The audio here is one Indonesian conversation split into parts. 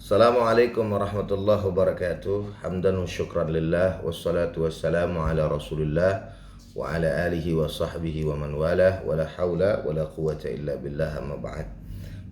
Assalamualaikum warahmatullahi wabarakatuh. Hamdan wa syukran lillah, wassalatu wassalamu ala rasulillah wa ala alihi wa sahbihi wa man walah, wa la hawla wa la quwata illa billah, amma ba'd.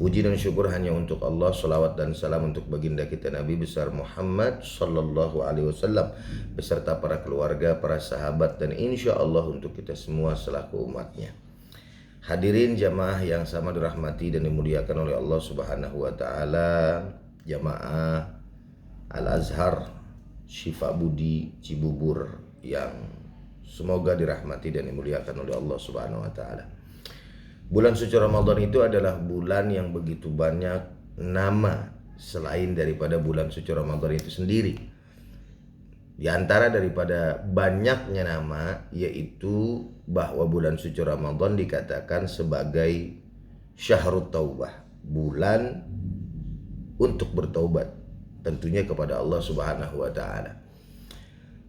Puji dan syukur hanya untuk Allah, salawat dan salam untuk baginda kita Nabi besar Muhammad sallallahu alaihi wasallam beserta para keluarga, para sahabat, dan insya Allah untuk kita semua selaku umatnya. Hadirin jamaah yang sama dirahmati dan dimuliakan oleh Allah Subhanahu wa taala, jamaah Al-Azhar Syifa Budi Cibubur yang semoga dirahmati dan dimuliakan oleh Allah Subhanahu wa taala. Bulan suci Ramadan itu adalah bulan yang begitu banyak nama selain daripada bulan suci Ramadan itu sendiri. Di antara daripada banyaknya nama yaitu bahwa bulan suci Ramadan dikatakan sebagai Syahrut Taubah, bulan untuk bertaubat tentunya kepada Allah Subhanahu wa taala.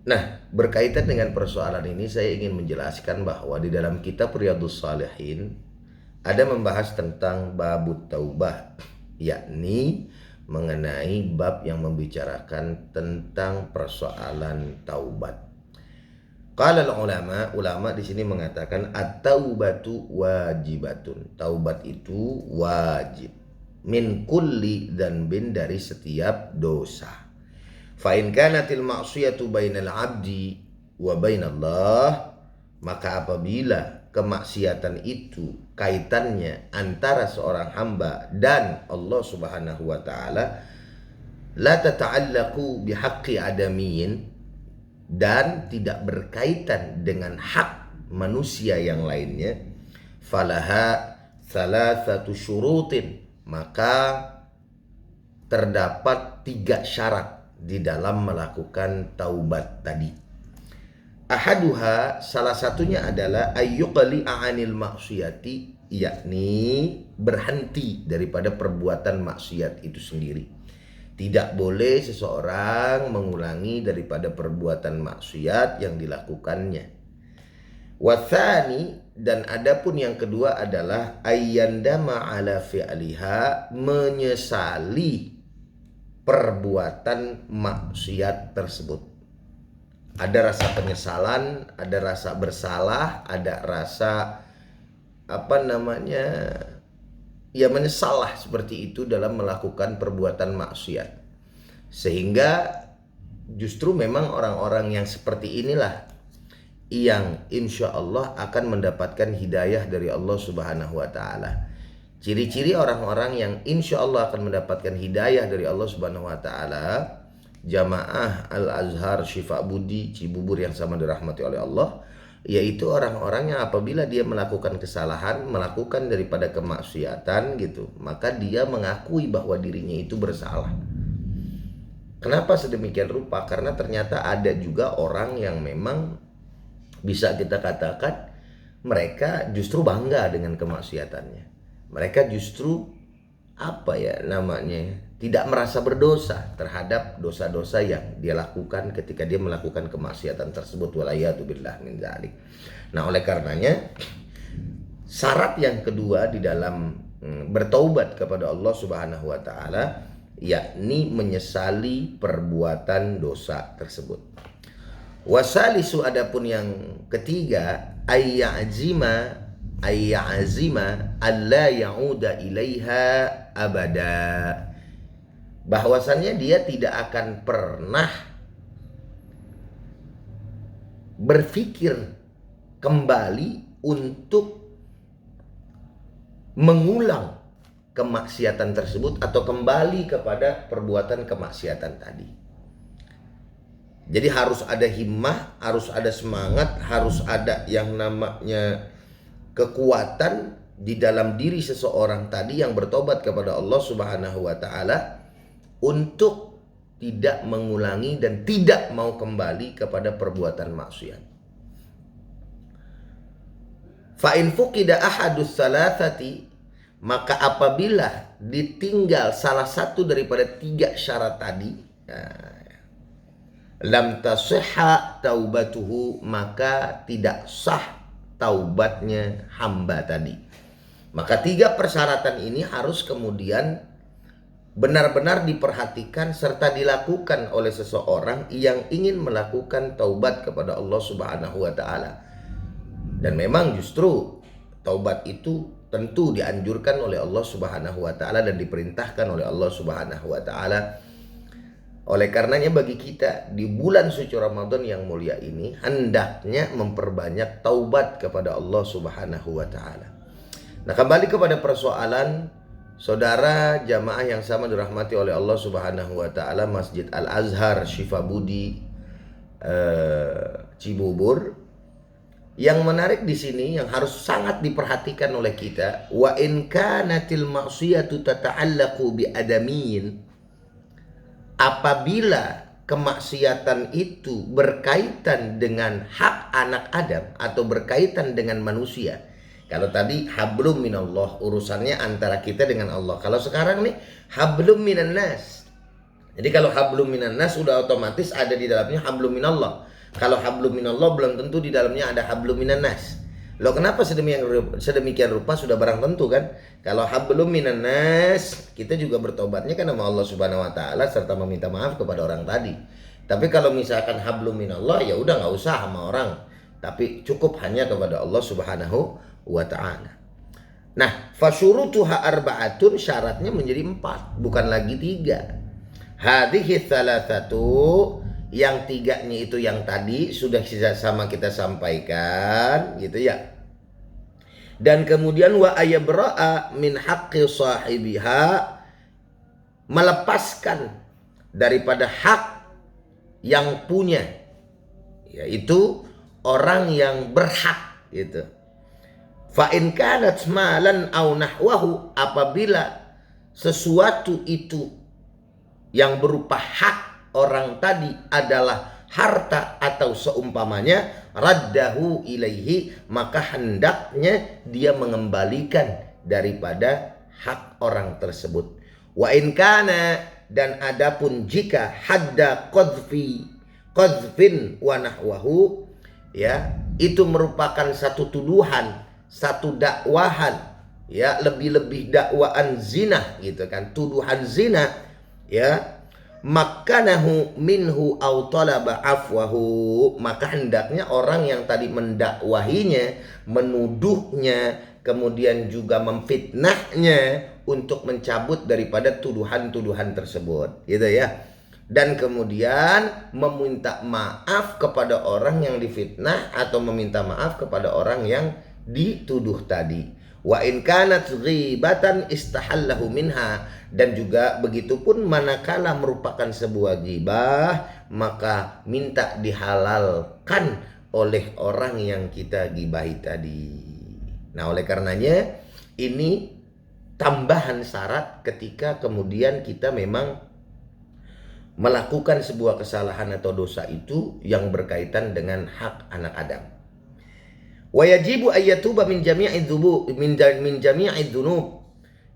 Nah, berkaitan dengan persoalan ini saya ingin menjelaskan bahwa di dalam kitab Riyadhus Shalihin ada membahas tentang babut taubah, yakni mengenai bab yang membicarakan tentang persoalan taubat. Qala ulama di sini mengatakan at-taubatu wajibatun. Taubat itu wajib. Min kulli dzanbin, dari setiap dosa. Fa in kanatil ma'siyatu bainal 'abdi wa bainallah, maka apabila kemaksiatan itu kaitannya antara seorang hamba dan Allah Subhanahu wa taala, la tata'allaqu bihaqqi adamiyin, dan tidak berkaitan dengan hak manusia yang lainnya, falaha thalathatu syurutin, maka terdapat 3 syarat di dalam melakukan taubat tadi. Ahaduha, salah satunya adalah ayyuqli a'anil maksiyati, yakni berhenti daripada perbuatan maksiat itu sendiri. Tidak boleh seseorang mengulangi daripada perbuatan maksiat yang dilakukannya. Wathani, dan adapun yang kedua adalah ayyandama ala fi'liha, menyesali perbuatan maksiat tersebut. Ada rasa penyesalan, ada rasa bersalah, ada rasa menyesal lah seperti itu dalam melakukan perbuatan maksiat. Sehingga justru memang orang-orang yang seperti inilah yang insya Allah akan mendapatkan hidayah dari Allah Subhanahu wa taala. Ciri-ciri orang-orang yang insya Allah akan mendapatkan hidayah dari Allah Subhanahu wa taala, jamaah Al-Azhar Syifa Budi Cibubur yang sama dirahmati oleh Allah, yaitu orang-orang yang apabila dia melakukan kesalahan, melakukan daripada kemaksiatan gitu, maka dia mengakui bahwa dirinya itu bersalah. Kenapa sedemikian rupa? Karena ternyata ada juga orang yang memang bisa kita katakan mereka justru bangga dengan kemaksiatannya. Mereka justru tidak merasa berdosa terhadap dosa-dosa yang dia lakukan ketika dia melakukan kemaksiatan tersebut. Walayatubillah min dzalik. Nah, oleh karenanya syarat yang kedua di dalam bertaubat kepada Allah Subhanahu wa taala, yakni menyesali perbuatan dosa tersebut. Wasalisu, adapun yang ketiga, ayya'azima alla ya'uda ilaiha abada, bahwasannya dia tidak akan pernah berpikir kembali untuk mengulang kemaksiatan tersebut atau kembali kepada perbuatan kemaksiatan tadi. Jadi harus ada himmah, harus ada semangat, harus ada yang namanya kekuatan di dalam diri seseorang tadi yang bertobat kepada Allah Subhanahu wa taala untuk tidak mengulangi dan tidak mau kembali kepada perbuatan maksiat. Fa in fuqida ahadus salasati, maka apabila ditinggal salah satu daripada 3 syarat tadi, lam tasihha taubatuhu, maka tidak sah taubatnya hamba tadi. Maka 3 persyaratan ini harus kemudian benar-benar diperhatikan serta dilakukan oleh seseorang yang ingin melakukan taubat kepada Allah Subhanahu wa taala. Dan memang justru taubat itu tentu dianjurkan oleh Allah Subhanahu wa taala dan diperintahkan oleh Allah Subhanahu wa taala. Oleh karenanya bagi kita di bulan suci Ramadan yang mulia ini hendaknya memperbanyak taubat kepada Allah Subhanahu wa taala. Nah, kembali kepada persoalan saudara jamaah yang sama dirahmati oleh Allah Subhanahu wa taala, Masjid Al-Azhar Syifabudi Cibubur. Yang menarik di sini yang harus sangat diperhatikan oleh kita, wa in kanatil ma'siyatu tata'allaqu bi adamin. Apabila kemaksiatan itu berkaitan dengan hak anak Adam atau berkaitan dengan manusia. Kalau tadi hablum minallah, urusannya antara kita dengan Allah. Kalau sekarang nih hablum minan nas. Jadi kalau hablum minan nas sudah otomatis ada di dalamnya hablum minallah. Kalau hablum minallah belum tentu di dalamnya ada hablum minan nas. Loh, kenapa sedemikian rupa? Sudah barang tentu kan? Kalau hablum minan nas, kita juga bertobatnya kan sama Allah Subhanahu wa taala serta meminta maaf kepada orang tadi. Tapi kalau misalkan hablum minallah, ya udah nggak usah sama orang. Tapi cukup hanya kepada Allah Subhanahu wa ta'ala. Nah, fasyurutuha arba'atun, syaratnya menjadi 4, bukan lagi 3. Hadhihi thalathatu, yang 3-nya itu yang tadi sudah sama kita sampaikan gitu ya. Dan kemudian wa ayabra'a min haqqi sahibiha, melepaskan daripada hak yang punya, yaitu orang yang berhak gitu. Fa in kanat malan aw nahwahu, apabila sesuatu itu yang berupa hak orang tadi adalah harta atau seumpamanya, raddahu ilaihi, maka hendaknya dia mengembalikan daripada hak orang tersebut. Wa in kana, dan adapun jika hadda qadhfin wa nahwahu, ya, itu merupakan satu tuduhan, satu dakwahan, ya, lebih-lebih dakwaan zina gitu kan, tuduhan zina, ya, makanahu minhu aw talaba afwahu, maka hendaknya orang yang tadi mendakwahinya, menuduhnya, kemudian juga memfitnahnya untuk mencabut daripada tuduhan-tuduhan tersebut gitu ya. Dan kemudian meminta maaf kepada orang yang difitnah atau meminta maaf kepada orang yang dituduh tadi. Wa in kanat ghibatan istahallahu minha, dan juga begitupun manakala merupakan sebuah ghibah, maka minta dihalalkan oleh orang yang kita ghibahi tadi. Nah, oleh karenanya ini tambahan syarat ketika kemudian kita memang melakukan sebuah kesalahan atau dosa itu yang berkaitan dengan hak anak Adam. Wa yajibu ayyatuba min jami'i dzunub,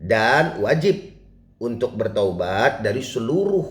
dan wajib untuk bertaubat dari seluruh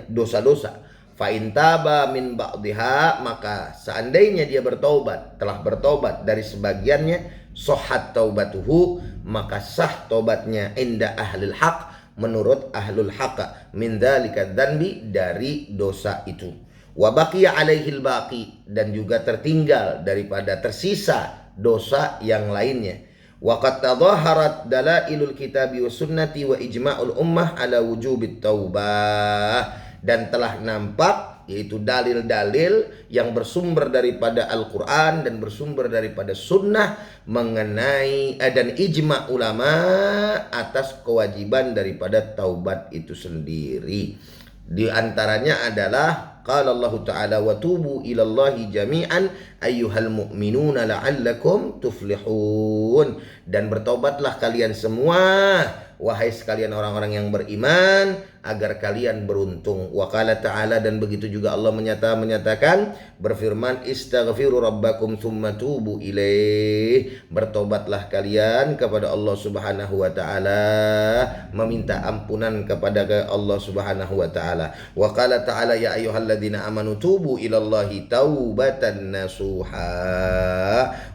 dosa-dosa. Fa in taba min ba'dihha, maka seandainya dia telah bertaubat dari sebagiannya, sahhat taubatuhu, maka sah taubatnya inda ahlil haq, menurut ahlul haq, min dzalika dzanbi, dari dosa itu. Wa baqiya alaihil baqi, dan juga tertinggal daripada tersisa dosa yang lainnya. Wa qad tadhaharat dalailul kitabi was sunnati wa ijma'ul ummah ala wujubit taubah, dan telah nampak yaitu dalil-dalil yang bersumber daripada Al-Quran dan bersumber daripada sunnah mengenai dan ijma' ulama atas kewajiban daripada taubat itu sendiri. Di antaranya adalah qala Allah Ta'ala wa tubu ilallahi jami'an ayyuhal mu'minuna la'allakum tuflihun, dan bertobatlah kalian semua wahai sekalian orang-orang yang beriman agar kalian beruntung. Wa qala ta'ala, dan begitu juga Allah menyatakan berfirman, istaghfiru rabbakum tsumma tubu ilaih, bertobatlah kalian kepada Allah Subhanahu wa taala, meminta ampunan kepada Allah Subhanahu wa taala. Wa qala ta'ala ya ayyuhalladzina amanu tubu ilallahi taubatan nasuha,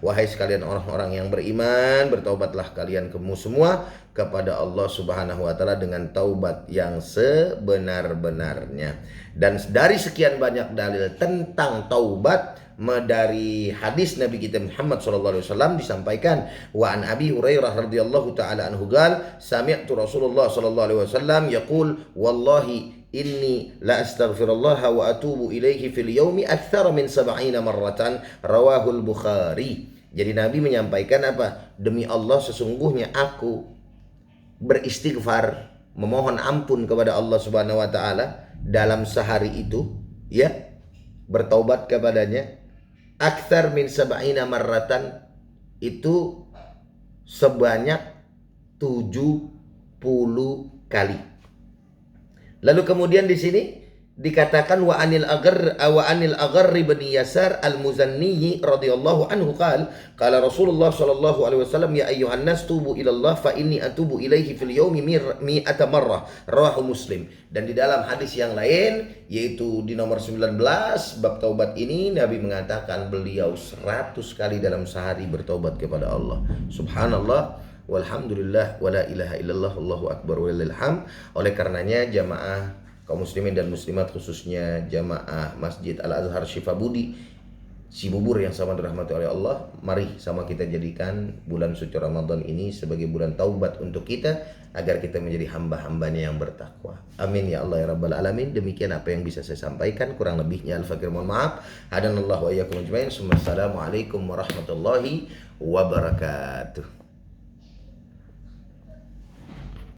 wahai sekalian orang-orang yang beriman, bertobatlah kalian semua kepada Allah Subhanahu wa taala dengan taubat yang sebenar-benarnya. Dan dari sekian banyak dalil tentang taubat, dari hadis Nabi kita Muhammad sallallahu alaihi wasallam disampaikan, wa an Abi Hurairah radhiyallahu taala anhu qala sami'tu Rasulullah sallallahu alaihi wasallam yaqul wallahi inni la astaghfirullah wa atubu ilaihi fil yaumi aktsara min 70 marratan rawahul Bukhari. Jadi Nabi menyampaikan apa? Demi Allah sesungguhnya aku beristighfar, memohon ampun kepada Allah Subhanahu wa taala dalam sehari itu, ya, bertaubat kepadanya aktsar min 70 marratan, itu sebanyak 70 kali. Lalu kemudian di sini dikatakan wa anil Agharr bin Yasar al-Muzanni radhiyallahu anhu qala Rasulullah sallallahu alaihi wasallam ya ayyuhan nas tubu ila Allah fa inni atubu ilaihi fil yaumi mi'ata marrah rawahu Muslim. Dan di dalam hadis yang lain, yaitu di nomor 19 bab taubat ini, Nabi mengatakan beliau 100 kali dalam sehari bertaubat kepada Allah. Subhanallah walhamdulillah wala ilaha illallah wallahu akbar walillahil hamd. Oleh karenanya jamaah kaum muslimin dan muslimat, khususnya jamaah Masjid Al-Azhar Syifabudi Cibubur yang sama dirahmati oleh Allah, mari sama kita jadikan bulan suci Ramadan ini sebagai bulan taubat untuk kita, agar kita menjadi hamba-hambanya yang bertakwa. Amin ya Allah ya Rabbal Alamin. Demikian apa yang bisa saya sampaikan, kurang lebihnya al-fakir mohon maaf. Hadanallahu wa iyyakum ajmain. Assalamualaikum warahmatullahi wabarakatuh.